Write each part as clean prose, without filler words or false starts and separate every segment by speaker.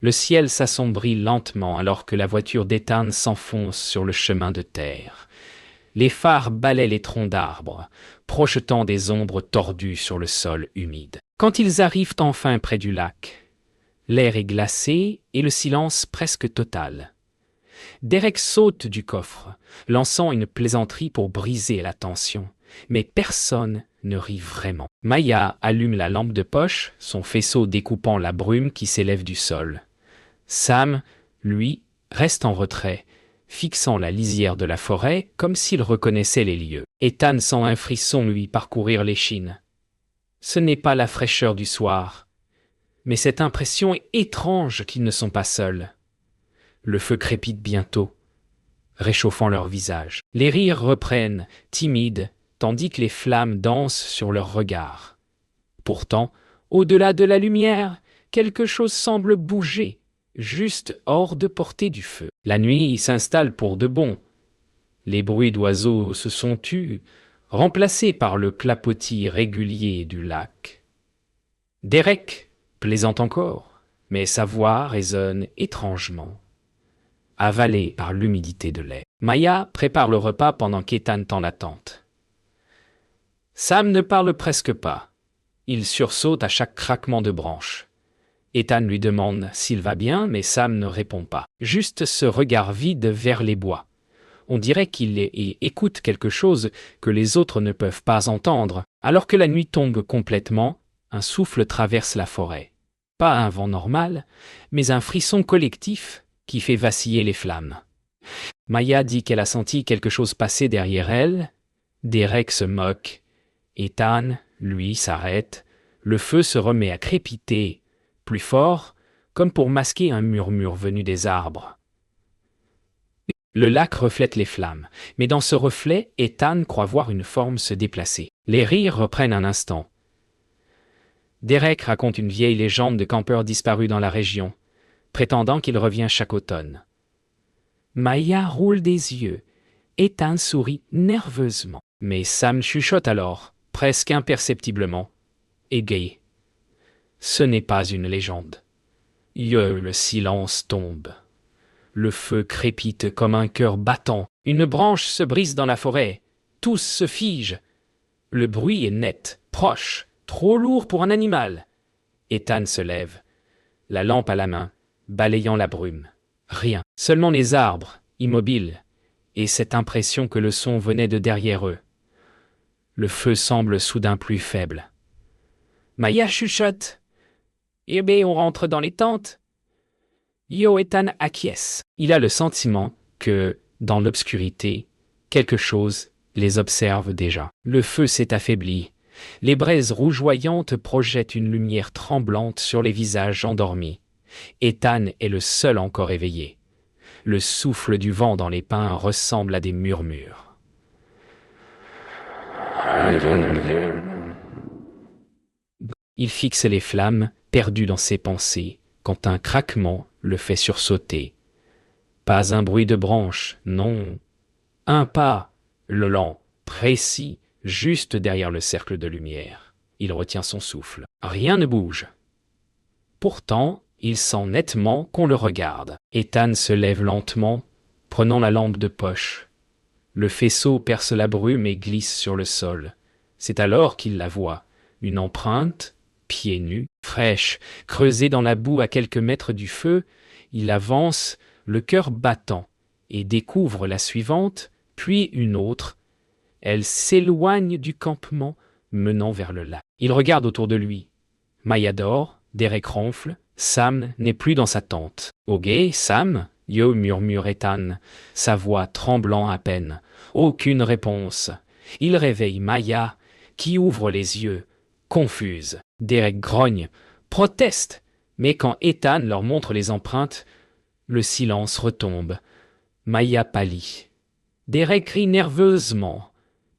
Speaker 1: Le ciel s'assombrit lentement alors que la voiture d'Ethan s'enfonce sur le chemin de terre. Les phares balaient les troncs d'arbres, projetant des ombres tordues sur le sol humide. Quand ils arrivent enfin près du lac, l'air est glacé et le silence presque total. Derek saute du coffre, lançant une plaisanterie pour briser la tension. Mais personne ne rit vraiment. Maya allume la lampe de poche, son faisceau découpant la brume qui s'élève du sol. Sam, lui, reste en retrait, fixant la lisière de la forêt comme s'il reconnaissait les lieux. Ethan sent un frisson lui parcourir l'échine. Ce n'est pas la fraîcheur du soir, mais cette impression étrange qu'ils ne sont pas seuls. Le feu crépite bientôt, réchauffant leurs visages. Les rires reprennent, timides, tandis que les flammes dansent sur leurs regards. Pourtant, au-delà de la lumière, quelque chose semble bouger, juste hors de portée du feu. La nuit s'installe pour de bon. Les bruits d'oiseaux se sont tus, remplacés par le clapotis régulier du lac. Derek plaisante encore, mais sa voix résonne étrangement, avalée par l'humidité de l'air. Maya prépare le repas pendant qu'Ethan tend la tente. Sam ne parle presque pas. Il sursaute à chaque craquement de branche. Ethan lui demande s'il va bien, mais Sam ne répond pas. Juste ce regard vide vers les bois. On dirait qu'il écoute quelque chose que les autres ne peuvent pas entendre. Alors que la nuit tombe complètement, un souffle traverse la forêt. Pas un vent normal, mais un frisson collectif qui fait vaciller les flammes. Maya dit qu'elle a senti quelque chose passer derrière elle. Derek se moque. Ethan, lui, s'arrête. Le feu se remet à crépiter, plus fort, comme pour masquer un murmure venu des arbres. Le lac reflète les flammes, mais dans ce reflet, Ethan croit voir une forme se déplacer. Les rires reprennent un instant. Derek raconte une vieille légende de campeurs disparus dans la région, prétendant qu'il revient chaque automne. Maya roule des yeux. Ethan sourit nerveusement. Mais Sam chuchote alors, presque imperceptiblement, égayé. Ce n'est pas une légende. Le silence tombe. Le feu crépite comme un cœur battant. Une branche se brise dans la forêt. Tous se figent. Le bruit est net, proche, trop lourd pour un animal. Ethan se lève, la lampe à la main, balayant la brume. Rien, seulement les arbres, immobiles, et cette impression que le son venait de derrière eux. Le feu semble soudain plus faible. Maya chuchote. Eh bien, on rentre dans les tentes. Ethan acquiesce. Il a le sentiment que, dans l'obscurité, quelque chose les observe déjà. Le feu s'est affaibli. Les braises rougeoyantes projettent une lumière tremblante sur les visages endormis. Ethan est le seul encore éveillé. Le souffle du vent dans les pins ressemble à des murmures. Il fixe les flammes, perdu dans ses pensées, quand un craquement le fait sursauter. Pas un bruit de branche, non. Un pas, lent, précis, juste derrière le cercle de lumière. Il retient son souffle. Rien ne bouge. Pourtant, il sent nettement qu'on le regarde. Ethan se lève lentement, prenant la lampe de poche. Le faisceau perce la brume et glisse sur le sol. C'est alors qu'il la voit. Une empreinte, pieds nus, fraîche, creusée dans la boue à quelques mètres du feu. Il avance, le cœur battant, et découvre la suivante, puis une autre. Elle s'éloigne du campement, menant vers le lac. Il regarde autour de lui. Maya dort, Derek ronfle, Sam n'est plus dans sa tente. Ok, Sam, yo, murmure Ethan, sa voix tremblant à peine. Aucune réponse. Il réveille Maya, qui ouvre les yeux, confuse. Derek grogne, proteste, mais quand Ethan leur montre les empreintes, le silence retombe. Maya pâlit. Derek rit nerveusement.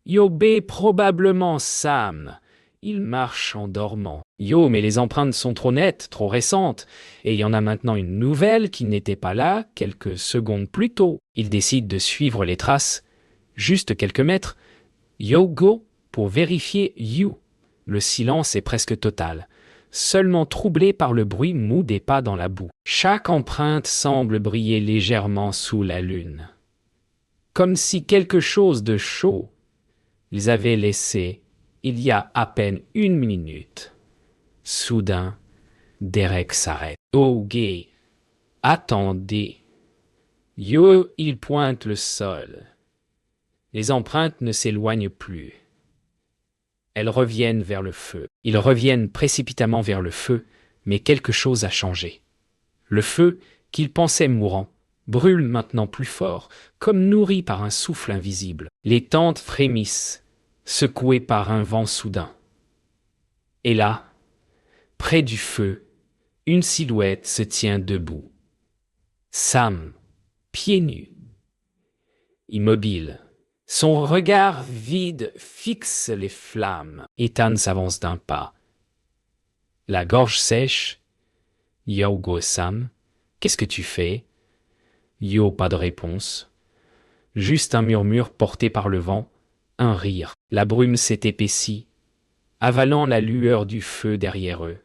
Speaker 1: Yo, probablement Sam. Il marche en dormant. Yo, mais les empreintes sont trop nettes, trop récentes, et il y en a maintenant une nouvelle qui n'était pas là quelques secondes plus tôt. Il décide de suivre les traces, juste quelques mètres. Yo, go, pour vérifier You. Le silence est presque total. seulement troublé par le bruit mou des pas dans la boue. Chaque empreinte semble briller légèrement sous la lune, comme si quelque chose de chaud les avait laissés il y a à peine 1 minute. Soudain, Derek s'arrête. « Oh, gay, attendez. » Yo, il pointe le sol. Les empreintes ne s'éloignent plus. Elles reviennent vers le feu. Ils reviennent précipitamment vers le feu, mais quelque chose a changé. Le feu, qu'ils pensaient mourant, brûle maintenant plus fort, comme nourri par un souffle invisible. Les tentes frémissent, secouées par un vent soudain. Et là, près du feu, une silhouette se tient debout. Sam, pieds nus, immobile. Son regard vide fixe les flammes. Ethan s'avance d'un pas. La gorge sèche. « Yo, go Sam, qu'est-ce que tu fais ?» Yo, pas de réponse. Juste un murmure porté par le vent, un rire. La brume s'est épaissie, avalant la lueur du feu derrière eux.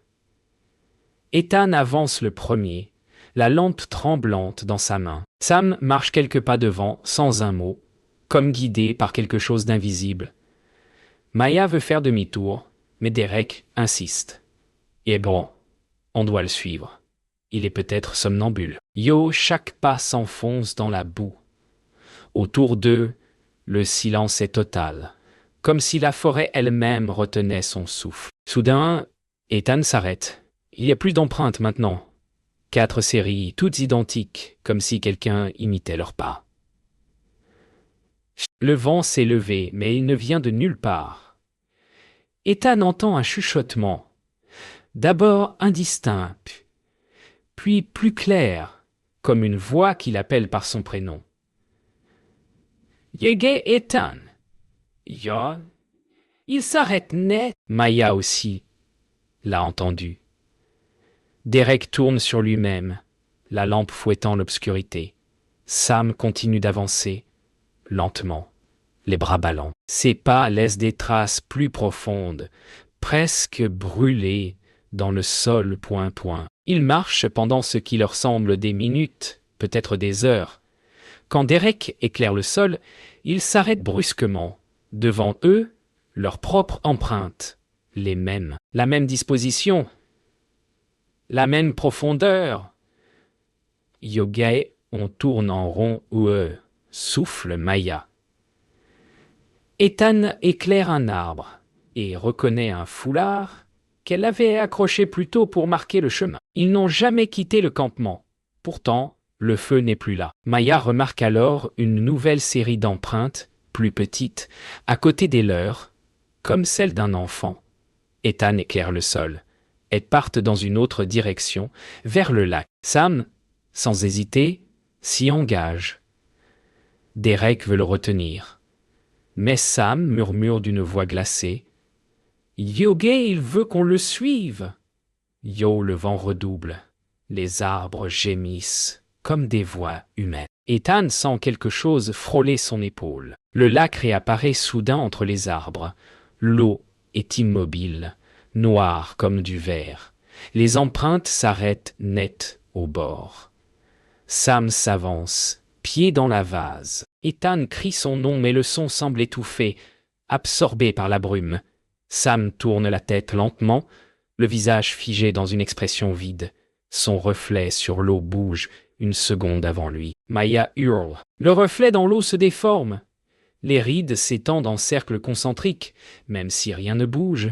Speaker 1: Ethan avance le premier, la lampe tremblante dans sa main. Sam marche quelques pas devant, sans un mot, comme guidé par quelque chose d'invisible. Maya veut faire demi-tour, mais Derek insiste. Et bon, on doit le suivre. Il est peut-être somnambule. Yo, chaque pas s'enfonce dans la boue. Autour d'eux, le silence est total, comme si la forêt elle-même retenait son souffle. Soudain, Ethan s'arrête. Il n'y a plus d'empreintes maintenant. 4 séries, toutes identiques, comme si quelqu'un imitait leurs pas. Le vent s'est levé, mais il ne vient de nulle part. Ethan entend un chuchotement, d'abord indistinct, puis plus clair, comme une voix qui l'appelle par son prénom. « Yege Ethan !»« Ya !» Il s'arrête net. Maya aussi l'a entendu. Derek tourne sur lui-même, la lampe fouettant l'obscurité. Sam continue d'avancer, lentement, les bras ballants. Ses pas laissent des traces plus profondes, presque brûlées dans le sol point. Ils marchent pendant ce qui leur semble des minutes, peut-être des heures. Quand Derek éclaire le sol, ils s'arrêtent brusquement. Devant eux, leurs propres empreintes, les mêmes, la même disposition, la même profondeur. Yogae, on tourne en rond ou souffle Maya. Ethan éclaire un arbre et reconnaît un foulard qu'elle avait accroché plus tôt pour marquer le chemin. Ils n'ont jamais quitté le campement. Pourtant, le feu n'est plus là. Maya remarque alors une nouvelle série d'empreintes, plus petites, à côté des leurs, comme celle d'un enfant. Ethan éclaire le sol. Elles partent dans une autre direction, vers le lac. Sam, sans hésiter, s'y engage. Derek veut le retenir. Mais Sam murmure d'une voix glacée. « Yogae, il veut qu'on le suive !» Yo, le vent redouble. Les arbres gémissent, comme des voix humaines. Ethan sent quelque chose frôler son épaule. Le lac réapparaît soudain entre les arbres. L'eau est immobile, noire comme du verre. Les empreintes s'arrêtent net au bord. Sam s'avance, pied dans la vase. Ethan crie son nom, mais le son semble étouffé, absorbé par la brume. Sam tourne la tête lentement, le visage figé dans une expression vide. Son reflet sur l'eau bouge une seconde avant lui. Maya hurle. Le reflet dans l'eau se déforme. Les rides s'étendent en cercle concentrique, même si rien ne bouge.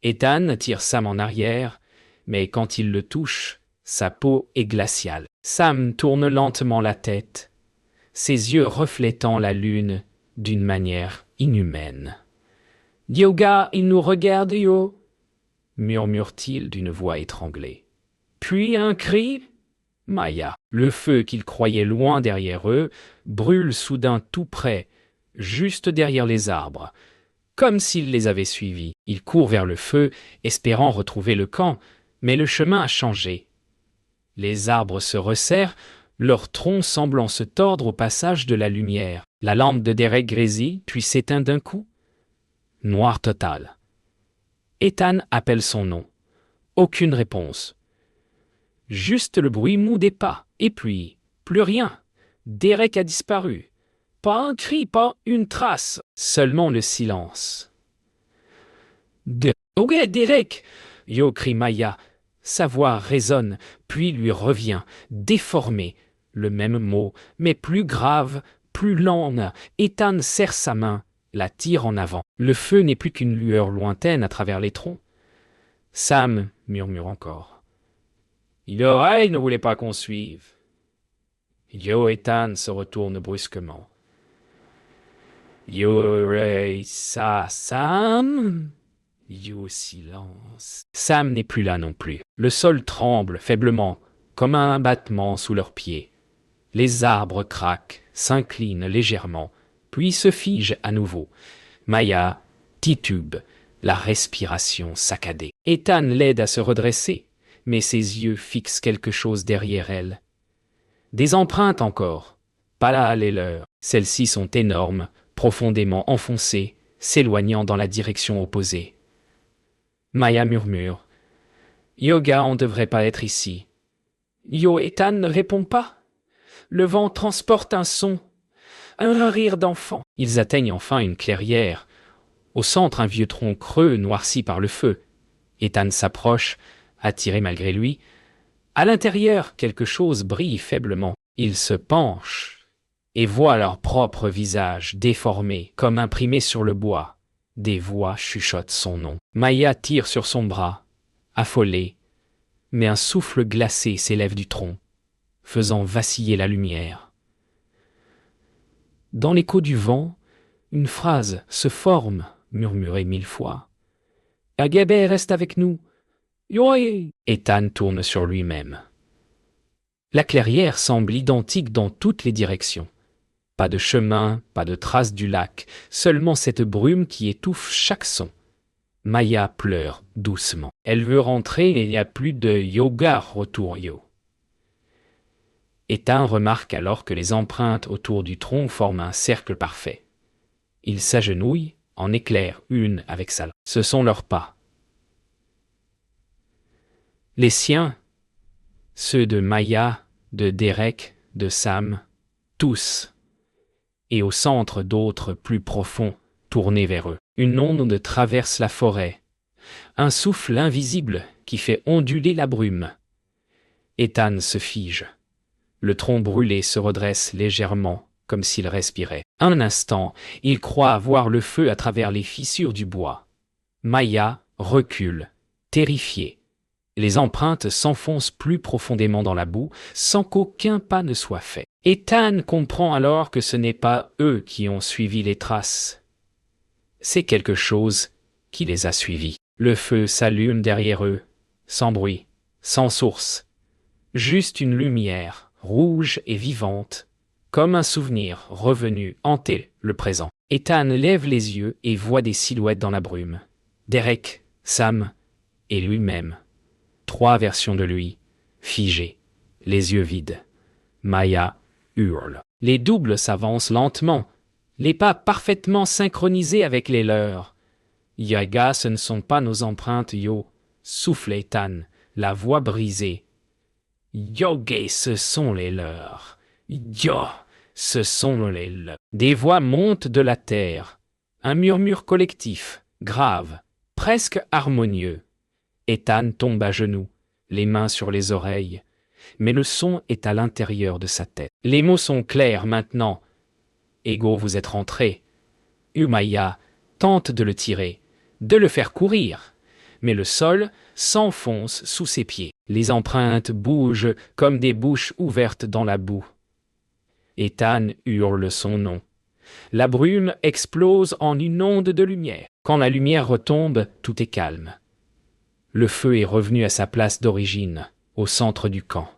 Speaker 1: Ethan tire Sam en arrière, mais quand il le touche, sa peau est glaciale. Sam tourne lentement la tête, ses yeux reflétant la lune d'une manière inhumaine. « Yoga, il nous regarde, yo !» murmure-t-il d'une voix étranglée. Puis un cri. Maya. Le feu qu'ils croyaient loin derrière eux brûle soudain tout près, juste derrière les arbres, comme s'ils les avaient suivis. Ils courent vers le feu, espérant retrouver le camp, mais le chemin a changé. Les arbres se resserrent, leurs troncs semblant se tordre au passage de la lumière. La lampe de Derek grésille, puis s'éteint d'un coup. Noir total. Ethan appelle son nom. Aucune réponse. Juste le bruit mou des pas, et puis, plus rien. Derek a disparu. Pas un cri, pas une trace, seulement le silence. « Ouais, Derek !» Yo crie Maya. Sa voix résonne, puis lui revient, déformée. Le même mot, mais plus grave, plus lente. Ethan serre sa main, la tire en avant. Le feu n'est plus qu'une lueur lointaine à travers les troncs. Sam murmure encore. Yorai ne voulait pas qu'on suive. Yo Ethan se retourne brusquement. Yorai, ça, Sam? Yo silence. Sam n'est plus là non plus. Le sol tremble faiblement, comme un battement sous leurs pieds. Les arbres craquent, s'inclinent légèrement, puis se figent à nouveau. Maya titube, la respiration saccadée. Ethan l'aide à se redresser, mais ses yeux fixent quelque chose derrière elle. Des empreintes encore, pas là les leurs. Celles-ci sont énormes, profondément enfoncées, s'éloignant dans la direction opposée. Maya murmure. Yoga, on ne devrait pas être ici. Yo Ethan ne répond pas. Le vent transporte un son, un rire d'enfant. Ils atteignent enfin une clairière. Au centre, un vieux tronc creux noirci par le feu. Ethan s'approche, attiré malgré lui. À l'intérieur, quelque chose brille faiblement. Ils se penchent et voient leur propre visage déformé, comme imprimé sur le bois. Des voix chuchotent son nom. Maya tire sur son bras, affolée, mais un souffle glacé s'élève du tronc, faisant vaciller la lumière. Dans l'écho du vent, une phrase se forme, murmurée 1000 fois. « Agabé reste avec nous. Yoï !» Ethan tourne sur lui-même. La clairière semble identique dans toutes les directions. Pas de chemin, pas de trace du lac, seulement cette brume qui étouffe chaque son. Maya pleure doucement. Elle veut rentrer et il n'y a plus de yoga retour yo. Ethan remarque alors que les empreintes autour du tronc forment un cercle parfait. Il s'agenouille, en éclaire une avec sa langue. Ce sont leurs pas. Les siens, ceux de Maya, de Derek, de Sam, tous. Et au centre d'autres plus profonds, tournés vers eux. Une onde traverse la forêt. Un souffle invisible qui fait onduler la brume. Ethan se fige. Le tronc brûlé se redresse légèrement, comme s'il respirait. Un instant, il croit voir le feu à travers les fissures du bois. Maya recule, terrifiée. Les empreintes s'enfoncent plus profondément dans la boue, sans qu'aucun pas ne soit fait. Ethan comprend alors que ce n'est pas eux qui ont suivi les traces. C'est quelque chose qui les a suivis. Le feu s'allume derrière eux, sans bruit, sans source. Juste une lumière, rouge et vivante, comme un souvenir revenu hanter le présent. Ethan lève les yeux et voit des silhouettes dans la brume. Derek, Sam et lui-même. 3 versions de lui, figées, les yeux vides. Maya hurle. Les doubles s'avancent lentement, les pas parfaitement synchronisés avec les leurs. Yaga, ce ne sont pas nos empreintes, yo, souffle Ethan, la voix brisée. Yoga, ce sont les leurs. Yo, ce sont les leurs. Des voix montent de la terre. Un murmure collectif, grave, presque harmonieux. Ethan tombe à genoux, les mains sur les oreilles, mais le son est à l'intérieur de sa tête. Les mots sont clairs maintenant. Ego, vous êtes rentré. Umaya tente de le tirer, de le faire courir, mais le sol s'enfonce sous ses pieds. Les empreintes bougent comme des bouches ouvertes dans la boue. Ethan hurle son nom. La brume explose en une onde de lumière. Quand la lumière retombe, tout est calme. Le feu est revenu à sa place d'origine, au centre du camp.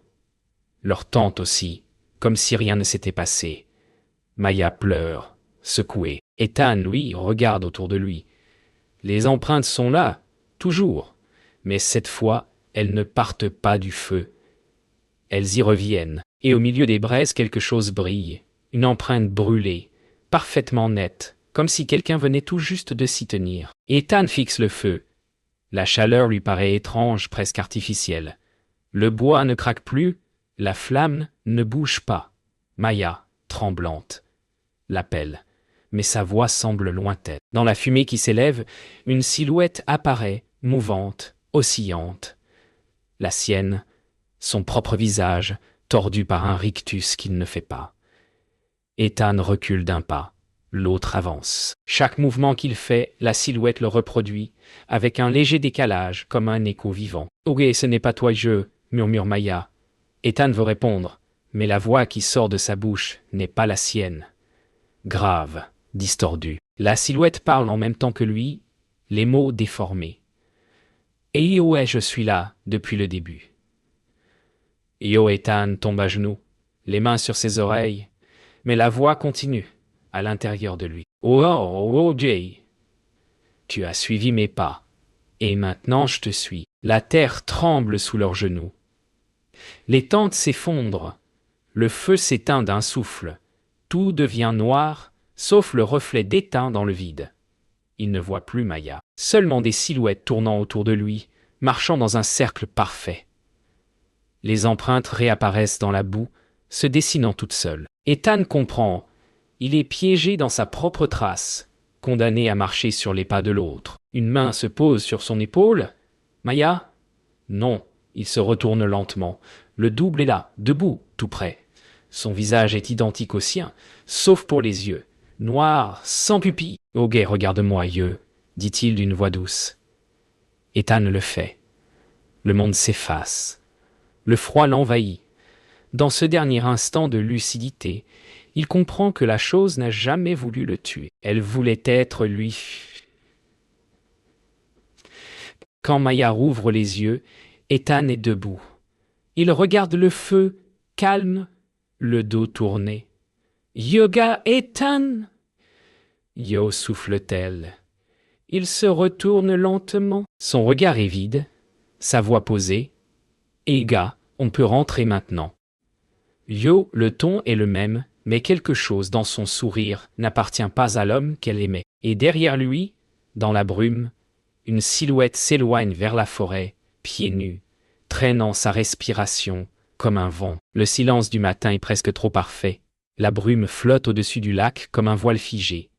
Speaker 1: Leur tente aussi, comme si rien ne s'était passé. Maya pleure, secouée. Ethan, lui, regarde autour de lui. Les empreintes sont là, toujours, mais cette fois, elles ne partent pas du feu. Elles y reviennent, et au milieu des braises, quelque chose brille, une empreinte brûlée, parfaitement nette, comme si quelqu'un venait tout juste de s'y tenir. Ethan fixe le feu. La chaleur lui paraît étrange, presque artificielle. Le bois ne craque plus, la flamme ne bouge pas. Maya, tremblante, l'appelle, mais sa voix semble lointaine. Dans la fumée qui s'élève, une silhouette apparaît, mouvante, oscillante. La sienne, son propre visage, tordu par un rictus qu'il ne fait pas. Ethan recule d'un pas, l'autre avance. Chaque mouvement qu'il fait, la silhouette le reproduit, avec un léger décalage, comme un écho vivant. « Ok, ce n'est pas toi, je » murmure Maya. Ethan veut répondre, mais la voix qui sort de sa bouche n'est pas la sienne. Grave, distordue. La silhouette parle en même temps que lui, les mots déformés. « Et ouais, je suis là, depuis le début. » Ethan tombe à genoux, les mains sur ses oreilles, mais la voix continue, à l'intérieur de lui. « Oh, Jay, tu as suivi mes pas, et maintenant je te suis. » La terre tremble sous leurs genoux. Les tentes s'effondrent, le feu s'éteint d'un souffle, tout devient noir, sauf le reflet d'Ethan dans le vide. Il ne voit plus Maya, seulement des silhouettes tournant autour de lui, marchant dans un cercle parfait. Les empreintes réapparaissent dans la boue, se dessinant toutes seules. Ethan comprend, il est piégé dans sa propre trace, condamné à marcher sur les pas de l'autre. Une main se pose sur son épaule. Maya ? Non, il se retourne lentement. Le double est là, debout, tout près. Son visage est identique au sien, sauf pour les yeux. Noir, sans pupille. « Ok, regarde-moi, yeux, » dit-il d'une voix douce. Ethan le fait. Le monde s'efface. Le froid l'envahit. Dans ce dernier instant de lucidité, il comprend que la chose n'a jamais voulu le tuer. Elle voulait être lui. Quand Maya rouvre les yeux, Ethan est debout. Il regarde le feu, calme, le dos tourné. « Yoga, Ethan !» Yo, souffle-t-elle. Il se retourne lentement. Son regard est vide, sa voix posée. « Ega, on peut rentrer maintenant. » Yo, le ton est le même, mais quelque chose dans son sourire n'appartient pas à l'homme qu'elle aimait. Et derrière lui, dans la brume, une silhouette s'éloigne vers la forêt, pieds nus, traînant sa respiration comme un vent. Le silence du matin est presque trop parfait. La brume flotte au-dessus du lac comme un voile figé.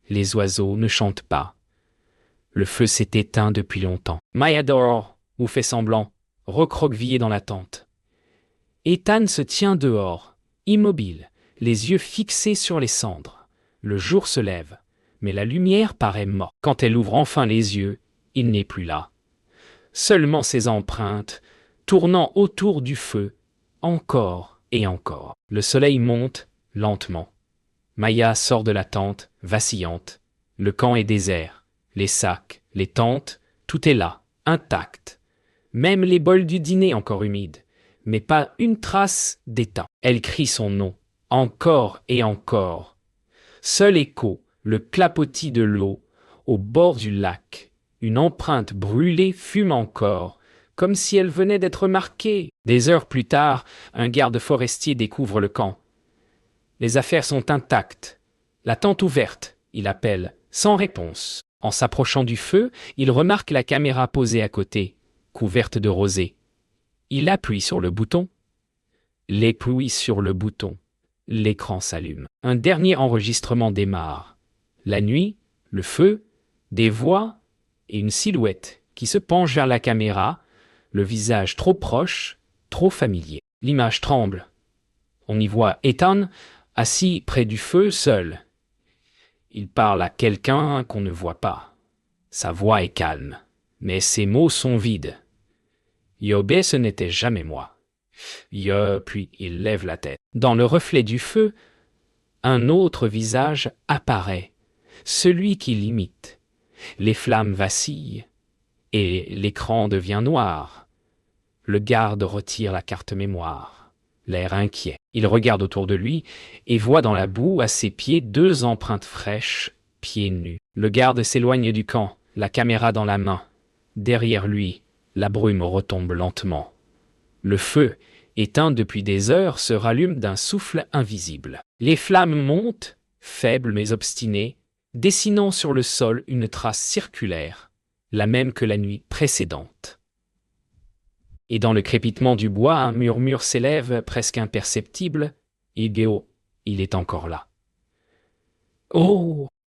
Speaker 1: Les oiseaux ne chantent pas. Le feu s'est éteint depuis longtemps. Maya dort, ou fait semblant, recroquevillée dans la tente. Ethan se tient dehors, immobile, les yeux fixés sur les cendres. Le jour se lève, mais la lumière paraît morte. Quand elle ouvre enfin les yeux, il n'est plus là. Seulement ses empreintes, tournant autour du feu, encore et encore. Le soleil monte, lentement. Maya sort de la tente, vacillante. Le camp est désert. Les sacs, les tentes, tout est là, intact. Même les bols du dîner encore humides. Mais pas une trace d'Ethan. Elle crie son nom, encore et encore. Seul écho, le clapotis de l'eau, au bord du lac. Une empreinte brûlée fume encore, comme si elle venait d'être marquée. Des heures plus tard, un garde forestier découvre le camp. Les affaires sont intactes. La tente ouverte, il appelle, sans réponse. En s'approchant du feu, il remarque la caméra posée à côté, couverte de rosée. Il appuie sur le bouton. L'écran s'allume. Un dernier enregistrement démarre. La nuit, le feu, des voix et une silhouette qui se penche vers la caméra, le visage trop proche, trop familier. L'image tremble. On y voit Ethan, assis près du feu, seul. Il parle à quelqu'un qu'on ne voit pas. Sa voix est calme, mais ses mots sont vides. « Yobé, ce n'était jamais moi. » Puis il lève la tête. Dans le reflet du feu, un autre visage apparaît, celui qui l'imite. Les flammes vacillent, et l'écran devient noir. Le garde retire la carte mémoire, l'air inquiet. Il regarde autour de lui et voit dans la boue à ses pieds 2 empreintes fraîches, pieds nus. Le garde s'éloigne du camp, la caméra dans la main. Derrière lui, la brume retombe lentement. Le feu, éteint depuis des heures, se rallume d'un souffle invisible. Les flammes montent, faibles mais obstinées, dessinant sur le sol une trace circulaire, la même que la nuit précédente. Et dans le crépitement du bois, un murmure s'élève, presque imperceptible. Igeo, il est encore là. Oh!